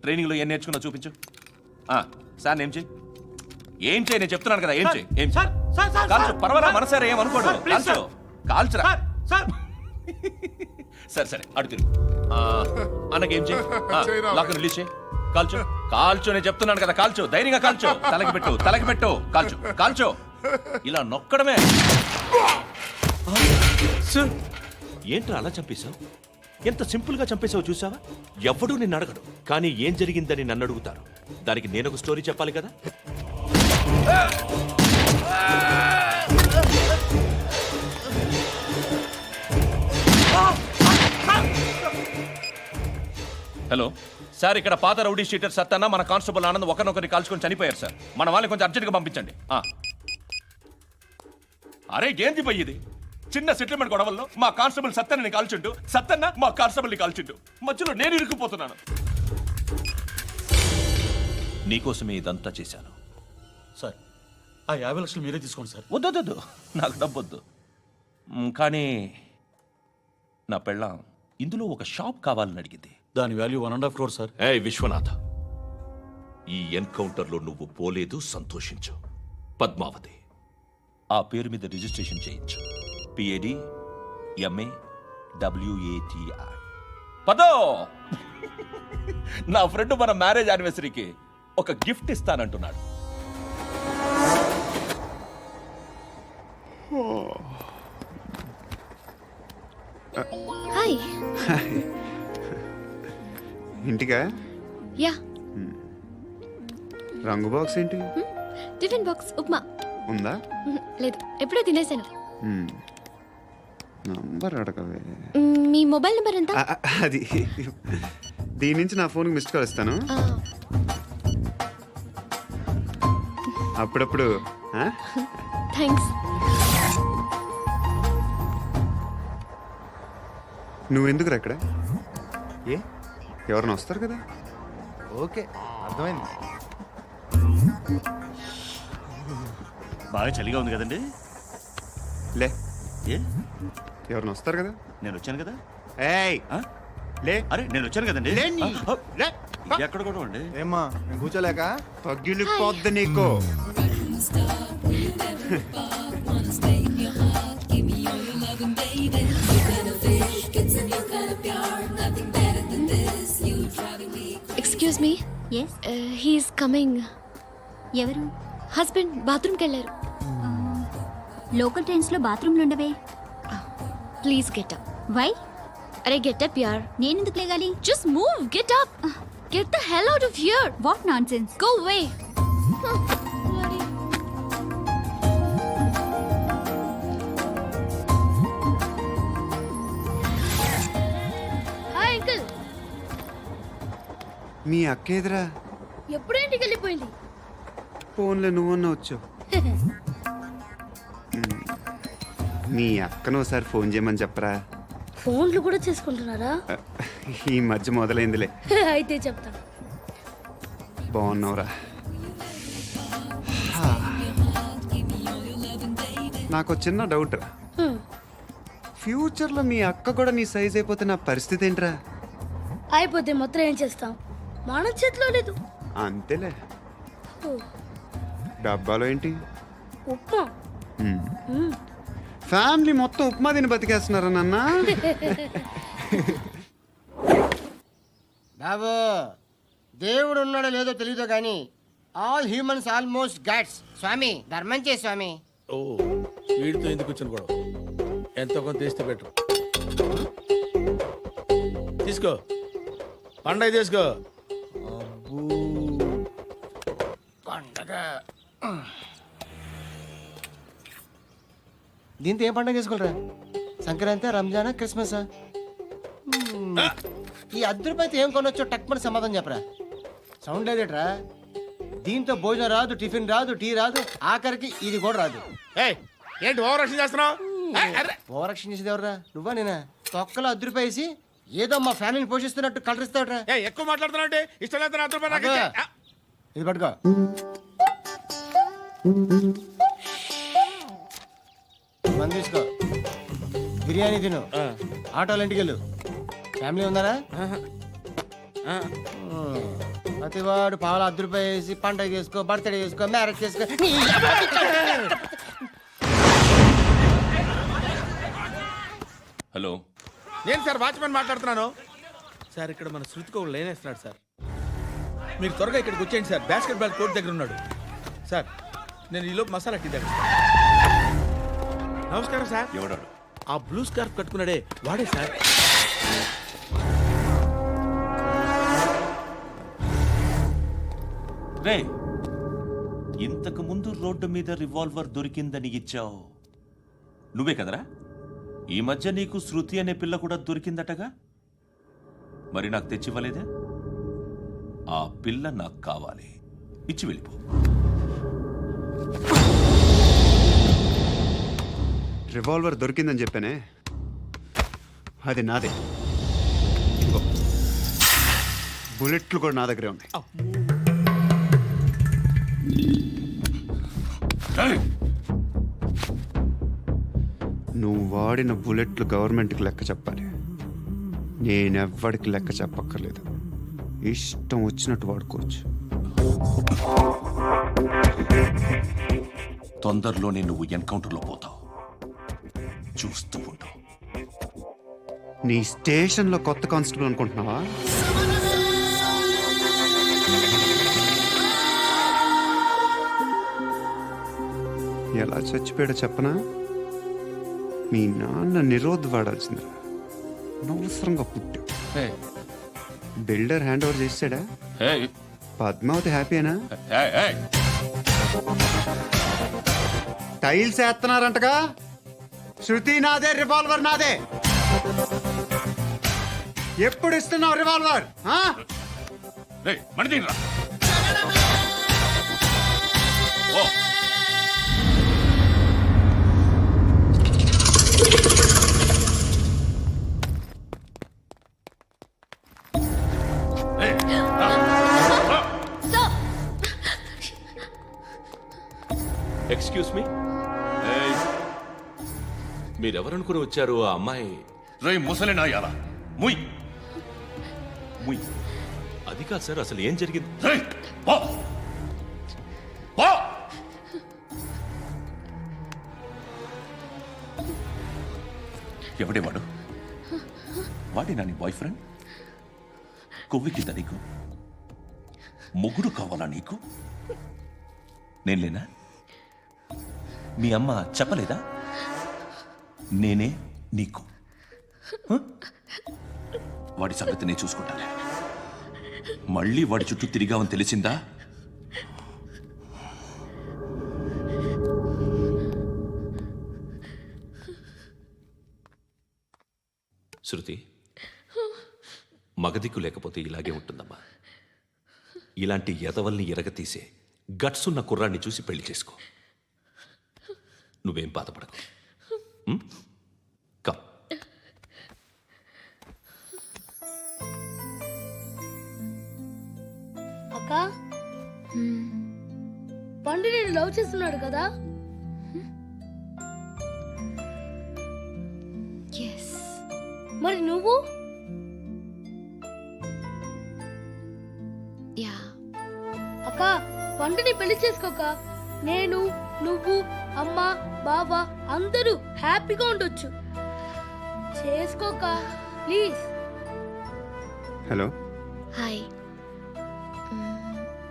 ట్రైనింగ్లో ఏం నేర్చుకున్నా చూపించు. సార్ ఏం చేయి, ఏం చేయి, నేను చెప్తున్నాను కదా, ఏం చేయి, ఏం చేయి. కాల్చు, పర్వాలా, మనసారా ఏం అనుకోడు, కాల్చు, కాల్చురా. సరే సరే అడు తిరుగు. అన్నకేం చేయి, లాక్ రిలీజ్ చేయి, కాల్చు, కాల్చు, నేను చెప్తున్నాను కదా, కాల్చు, ధైర్యంగా కాల్చు, తలకి పెట్టు, తలకి పెట్టు, కాల్చు, కాల్చు, ఇలా నొక్కడమే. ఏంట్రా అలా చంపేశావు? ఎంత సింపుల్ గా చంపేశావు చూసావా? ఎవడూ నిన్ను అడగడు, కానీ ఏం జరిగిందని నన్ను అడుగుతారు. దానికి నేను ఒక స్టోరీ చెప్పాలి కదా. హలో సార్, ఇక్కడ పాత రౌడీ షీటర్ సత్తన్న మన కానిస్టేబుల్ ఆనంద్ ఒకరినొకరిని కాల్చుకొని చనిపోయారు సార్. మన వాళ్ళని కొంచెం అర్జెంట్గా పంపించండి. అరే ఏంది పోయి ఇది? చిన్న సెటిల్మెంట్ గొడవల్లో మా కానిస్టేబుల్ సత్తన్నని కాల్చుండు, సత్తన్న మా కానిస్టేబుల్ని కాల్చుండు, మధ్యలో నేను ఇరుక్కుపోతున్నాను. నీకోసమే ఇదంతా చేశాను సార్. ఆ 50 లక్షలు మీరే తీసుకోండి సార్. వద్దొద్దు, నాకు డబ్బొద్దు. కానీ నా పెళ్ళాం ఇందులో ఒక షాప్ కావాలని అడిగింది. దాని వాల్యూ 1.5 crore సార్. ఏ విశ్వనాథ, ఈ ఎన్కౌంటర్లో నువ్వు పోలేదు, సంతోషించు. పద్మావతి ఆ పేరు మీద రిజిస్ట్రేషన్ చేయించు. PAD MA WATI. పదో, నా ఫ్రెండ్ మన మ్యారేజ్ యానివర్సరీకి ఒక గిఫ్ట్ ఇస్తానంటున్నాడు. హాయ్. ఇంటికా? యా. రంగు బాక్స్ ఏంటి? టిఫిన్ బాక్స్ ఉప్మా ఉందా? లేదు, ఎప్పుడో తినేసాను. నంబర్ అడగవే. మీ మొబైల్ నెంబర్ ఎంత? అది దీని నుంచి నా ఫోన్కి మిస్డ్ కాల్ ఇస్తాను. అప్పుడప్పుడు. థ్యాంక్స్. నువ్వెందుకురా ఇక్కడ? ఏ ఎవరైనా వస్తారు కదా. ఓకే, అర్థమైంది. బాగా చలిగా ఉంది కదండి. లే, ఏ ఎవరైనా వస్తారు కదా. నేను వచ్చాను కదా. ఏయ్ లే. అరే నేను వచ్చాను కదండి. లే. ఎక్కడ కూడా అండి. ఏమ్మా నేను కూర్చోలేక? పగిలిపోద్ది నీకు. Excuse me. Yes. He's coming. ఎవరు? హస్బెండ్ బాత్రూమ్కి వెళ్ళారు. లోకల్ ట్రైన్స్లో బాత్రూమ్లు ఉండవే. Please get up. వై? అరే గెట్ అప్ యార్. నేనెందుకు లేగాలి? Just move, get up. Get the hell out of here. What nonsense. Go away. Hi uncle. మీ అక్క ఎదురా? ఎప్పుడు ఇంటికి వెళ్ళిపోయింది. ఫోన్లో నువ్వన్నా వచ్చు. మీ అక్కను ఒకసారి ఫోన్ చేయమని చెప్పరా. ఫోన్లు కూడా చేసుకుంటున్నారా? ఈ మధ్య మొదలైందిలే. అయితే చెప్తా. బాగున్నావురా? నాకు చిన్న డౌట్ రా. ఫ్యూచర్లో మీ అక్క కూడా నీ సైజ్ అయిపోతే నా పరిస్థితి ఏంట్రా? అయిపోతే మొత్తం ఏం చేస్తాం, మన చేతిలో లేదు. అంతేలే. డబ్బాలో ఏంటి? ఉప్మా. ఫ్యామిలీ మొత్తం ఉప్మా తిని బతికేస్తున్నారా నాన్న? బాబు, దేవుడు ఉన్నాడో లేదో తెలియదు కానీ ఆల్ హ్యూమన్స్ ఆల్మోస్ట్ గాడ్స్. స్వామి ధర్మం చే స్వామి. ఓ వీడితో ఎందుకు వచ్చిన గొడవ? ఎంతో కొంత తీస్తే పెట్టు. తీసుకో, పండగ తీసుకో. పండగ దీంతో ఏం పండగ చేసుకోరా? సంక్రాంతి, రంజానా, క్రిస్మసా? ఈ ₹10 ఏం కొనొచ్చో టక్మని సమాధానం చెప్పరా. సౌండ్ లేదేట్రా? దీంతో భోజనం రాదు, టిఫిన్ రాదు, టీ రాదు, ఆఖరికి ఇది కూడా రాదు. ఏంటి ఓవర్ రక్షణ చేస్తున్నావు? ఓవరాక్షన్ చేసేది ఎవరా? నువ్వా నేనా? తొక్కలో ₹10 వేసి ఏదో మా ఫ్యామిలీని పోషిస్తున్నట్టు కలరిస్తాడరా. ఎక్కువ మాట్లాడుతున్నావు అంటే ఇష్టం లేదు. ఇది పట్టుకో. మంది తీసుకో, బిర్యానీ తిను, ఆటోలు ఇంటికి వెళ్ళు. ఫ్యామిలీ ఉన్నారా? ప్రతివాడు పావులు ₹10 వేసి పండగ చేసుకో బర్త్డే చేసుకో మ్యారేజ్ చేసుకో హలో నేను సార్ వాచ్మెన్ మాట్లాడుతున్నాను సార్. ఇక్కడ మన శృతికి ఒక లైన్ వేస్తున్నాడు సార్. మీరు త్వరగా ఇక్కడికి వచ్చేయండి సార్. బాస్కెట్ బాల్ కోర్ట్ దగ్గర ఉన్నాడు సార్. నేను ఈలోపు మసాలా టీ దగ్గర. నమస్కారం సార్. ఎవడాడు? ఆ బ్లూ స్కార్ఫ్ కట్టుకున్నాడే వాడే సార్. రే, ఇంతకు ముందు రోడ్డు మీద రివాల్వర్ దొరికిందని ఇచ్చావు నువ్వే కదరా? ఈ మధ్య నీకు శృతి అనే పిల్ల కూడా దొరికిందటగా, మరి నాకు తెచ్చివ్వలేదే? ఆ పిల్ల నాకు కావాలి, ఇచ్చి వెళ్ళిపో. రివాల్వర్ దొరికిందని చెప్పానే, అది నాదే. ఇదిగో, బుల్లెట్లు కూడా నా దగ్గరే ఉన్నాయి. ఏయ్! నువ్వు వాడిన బుల్లెట్లు గవర్నమెంట్కి లెక్క చెప్పాలి. నేనెవ్వడికి లెక్క చెప్పక్కర్లేదు. ఇష్టం వచ్చినట్టు వాడుకోవచ్చు. తొందరలోనే నువ్వు ఎన్కౌంటర్లో పోతావు, చూస్తూ ఉండు. నీ స్టేషన్లో కొత్త కానిస్టేబుల్ అనుకుంటున్నావా? ఎలా చచ్చిపోయాడో చెప్పనా? మీ నాన్న నిరోధ్ వాడాల్సిందిరా. అనవసరంగా పుట్టావు. ఏయ్! బిల్డర్ హ్యాండ్ ఓవర్ చేసాడా? ఏయ్! పద్మావతి హ్యాపీనా? ఏయ్! ఏయ్! టైల్స్ వేస్తున్నారంటగా. శృతి నాదే, రివాల్వర్ నాదే. ఎప్పుడు ఇస్తున్నావు రివాల్వర్? ఆ? రేయ్, మణిదీన్రా. ఓ! ఏయ్, రా. రా. ఎక్స్క్యూజ్ మీ, ఏయ్, మీరెవరనుకుని వచ్చారు? ఆ అమ్మాయి రేయ్ ముసలి నాయాల, ముయ్ ముయ్. అది కాదు సార్, అసలు ఏం జరిగింది? రేయ్, పో. పో. ఎవడే వాడు? వాడేనా నీ బాయ్ ఫ్రెండ్? కొవ్వికింద నీకు? మొగుడు కావాలా నీకు? నేను లేనా? మీ అమ్మ చెప్పలేదా? నేనే నీకు. హ? వాడి సంగతి నేను చూసుకుంటాను. మళ్ళీ వాడి చుట్టూ తిరిగావని తెలిసిందా? శృతి, మగదిక్కు లేకపోతే ఇలాగే ఉంటుందమ్మా. ఇలాంటి ఎదవల్ని ఎరగతీసే గట్స్ ఉన్న కుర్రాన్ని చూసి పెళ్లి చేసుకో. నువ్వేం బాధపడకు. కమ్. అక్క, పండు నేను లవ్ చేస్తున్నాడు కదా? మరి నువ్వు? అక్క, పండుని పెళ్లి చేసుకోక నేను, నువ్వు, అమ్మ, బావ అందరూ హ్యాపీగా ఉండొచ్చు. చేసుకోక ప్లీజ్. Hello, hi.